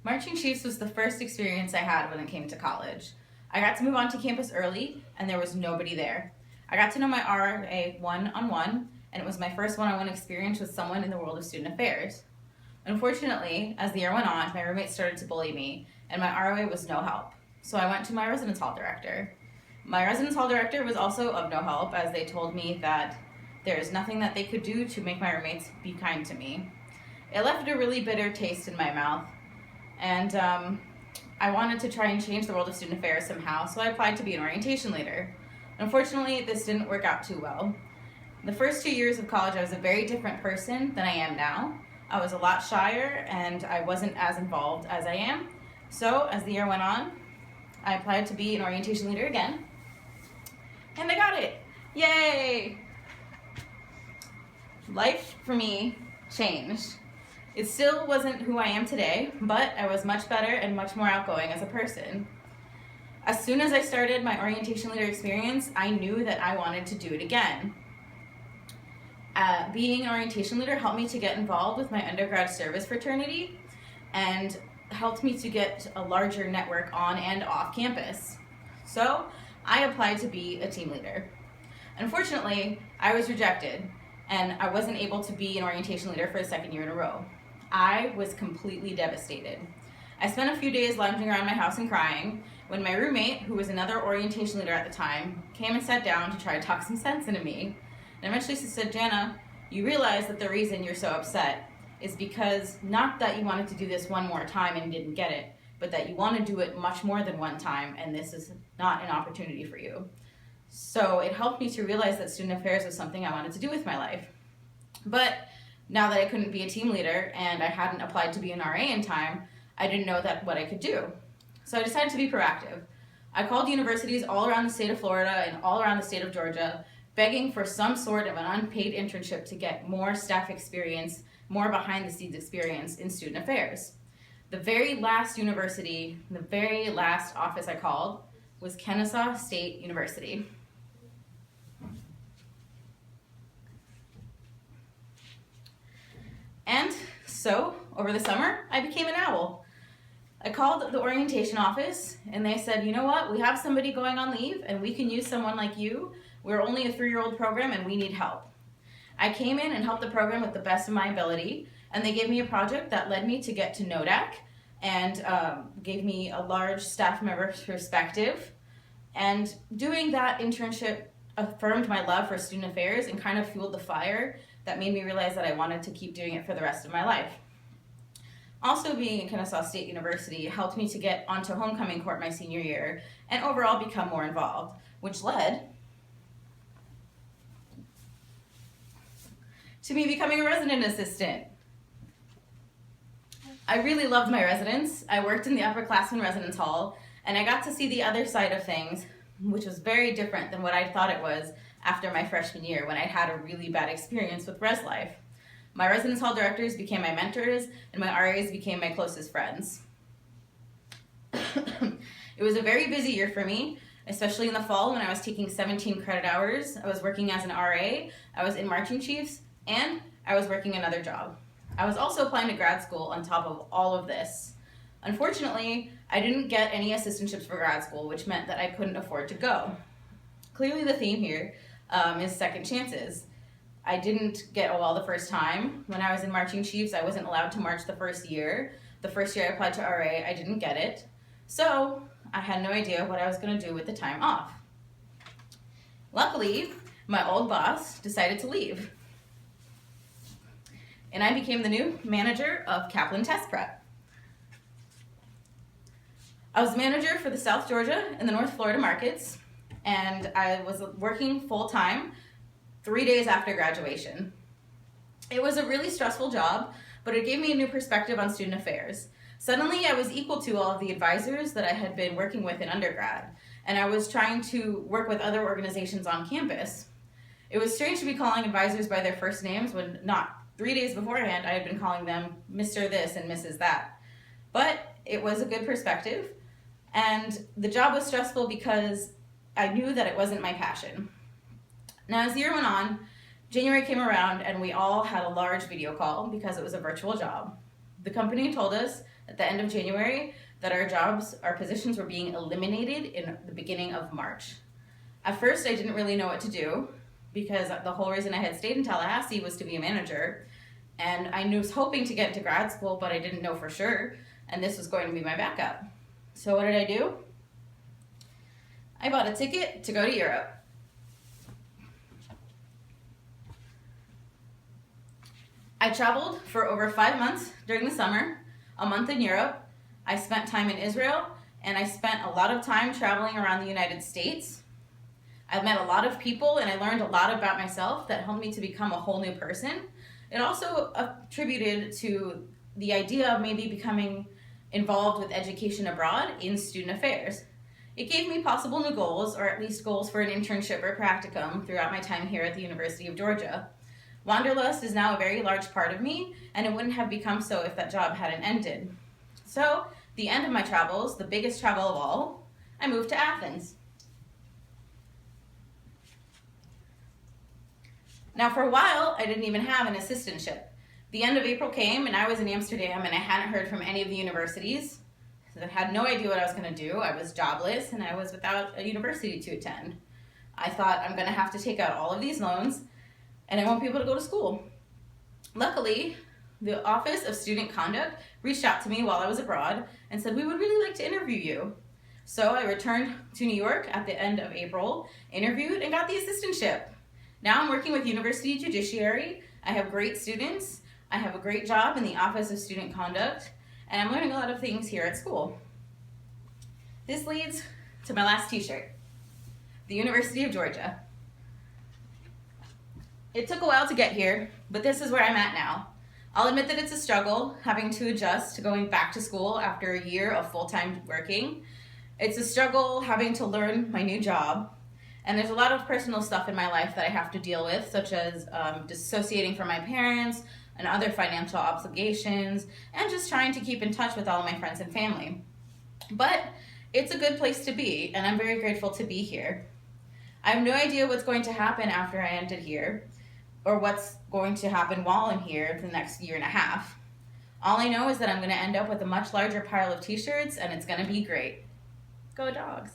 Marching Chiefs was the first experience I had when it came to college. I got to move onto campus early, and there was nobody there. I got to know my RA one-on-one, and it was my first one-on-one experience with someone in the world of student affairs. Unfortunately, as the year went on, my roommates started to bully me, and my RA was no help. So I went to my residence hall director. My residence hall director was also of no help, as they told me that there is nothing that they could do to make my roommates be kind to me. It left a really bitter taste in my mouth, and I wanted to try and change the world of student affairs somehow, so I applied to be an orientation leader. Unfortunately, this didn't work out too well. The first 2 years of college, I was a very different person than I am now. I was a lot shyer, and I wasn't as involved as I am. So, as the year went on, I applied to be an orientation leader again, and I got it. Yay! Life for me changed. It still wasn't who I am today, but I was much better and much more outgoing as a person. As soon as I started my orientation leader experience, I knew that I wanted to do it again. Being an orientation leader helped me to get involved with my undergrad service fraternity and helped me to get a larger network on and off campus. So I applied to be a team leader. Unfortunately, I was rejected, and I wasn't able to be an orientation leader for the second year in a row. I was completely devastated. I spent a few days lounging around my house and crying when my roommate, who was another orientation leader at the time, came and sat down to try to talk some sense into me. And eventually she said, "Jana, you realize that the reason you're so upset is because not that you wanted to do this one more time and didn't get it, but that you want to do it much more than one time, and this is not an opportunity for you." So it helped me to realize that student affairs was something I wanted to do with my life. But now that I couldn't be a team leader and I hadn't applied to be an RA in time, I didn't know what I could do. So I decided to be proactive. I called universities all around the state of Florida and all around the state of Georgia, begging for some sort of an unpaid internship to get more staff experience, more behind the scenes experience in student affairs. The very last university, the very last office I called was Kennesaw State University. And so, over the summer, I became an owl. I called the orientation office, and they said, "You know what, we have somebody going on leave, and we can use someone like you. We're only a 3-year-old program, and we need help." I came in and helped the program with the best of my ability, and they gave me a project that led me to get to NODAC, and gave me a large staff member's perspective. And doing that internship affirmed my love for student affairs and kind of fueled the fire that made me realize that I wanted to keep doing it for the rest of my life. Also, being at Kennesaw State University helped me to get onto homecoming court my senior year and overall become more involved, which led to me becoming a resident assistant. I really loved my residence. I worked in the upperclassmen residence hall, and I got to see the other side of things, which was very different than what I thought it was after my freshman year when I had a really bad experience with res life. My residence hall directors became my mentors, and my RAs became my closest friends. It was a very busy year for me, especially in the fall when I was taking 17 credit hours. I was working as an RA, I was in Marching Chiefs, and I was working another job. I was also applying to grad school on top of all of this. Unfortunately, I didn't get any assistantships for grad school, which meant that I couldn't afford to go. Clearly the theme here is second chances. I didn't get a wall the first time. When I was in Marching Chiefs, I wasn't allowed to march the first year. The first year I applied to RA, I didn't get it. So I had no idea what I was going to do with the time off. Luckily, my old boss decided to leave, and I became the new manager of Kaplan Test Prep. I was manager for the South Georgia and the North Florida markets, and I was working full-time 3 days after graduation. It was a really stressful job, but it gave me a new perspective on student affairs. Suddenly, I was equal to all of the advisors that I had been working with in undergrad, and I was trying to work with other organizations on campus. It was strange to be calling advisors by their first names when not 3 days beforehand I had been calling them Mr. This and Mrs. That. But it was a good perspective, and the job was stressful because I knew that it wasn't my passion. Now, as the year went on, January came around and we all had a large video call because it was a virtual job. The company told us at the end of January that our positions were being eliminated in the beginning of March. At first, I didn't really know what to do because the whole reason I had stayed in Tallahassee was to be a manager. And I was hoping to get into grad school, but I didn't know for sure. And this was going to be my backup. So what did I do? I bought a ticket to go to Europe. I traveled for over 5 months during the summer, a month in Europe. I spent time in Israel, and I spent a lot of time traveling around the United States. I met a lot of people, and I learned a lot about myself that helped me to become a whole new person. It also attributed to the idea of maybe becoming involved with education abroad in student affairs. It gave me possible new goals, or at least goals for an internship or practicum throughout my time here at the University of Georgia. Wanderlust is now a very large part of me, and it wouldn't have become so if that job hadn't ended. So, the end of my travels, the biggest travel of all, I moved to Athens. Now, for a while, I didn't even have an assistantship. The end of April came, and I was in Amsterdam, and I hadn't heard from any of the universities. I had no idea what I was going to do. I was jobless, and I was without a university to attend. I thought, I'm going to have to take out all of these loans, and I won't be able to go to school. Luckily, the Office of Student Conduct reached out to me while I was abroad and said, we would really like to interview you. So I returned to New York at the end of April, interviewed, and got the assistantship. Now I'm working with University Judiciary. I have great students. I have a great job in the Office of Student Conduct, and I'm learning a lot of things here at school. This leads to my last t-shirt, the University of Georgia. It took a while to get here, but this is where I'm at now. I'll admit that it's a struggle having to adjust to going back to school after a year of full-time working. It's a struggle having to learn my new job. And there's a lot of personal stuff in my life that I have to deal with, such as dissociating from my parents and other financial obligations, and just trying to keep in touch with all of my friends and family. But it's a good place to be, and I'm very grateful to be here. I have no idea what's going to happen after I ended here, or what's going to happen while I'm here the next year and a half. All I know is that I'm going to end up with a much larger pile of t-shirts, and it's going to be great. Go Dogs!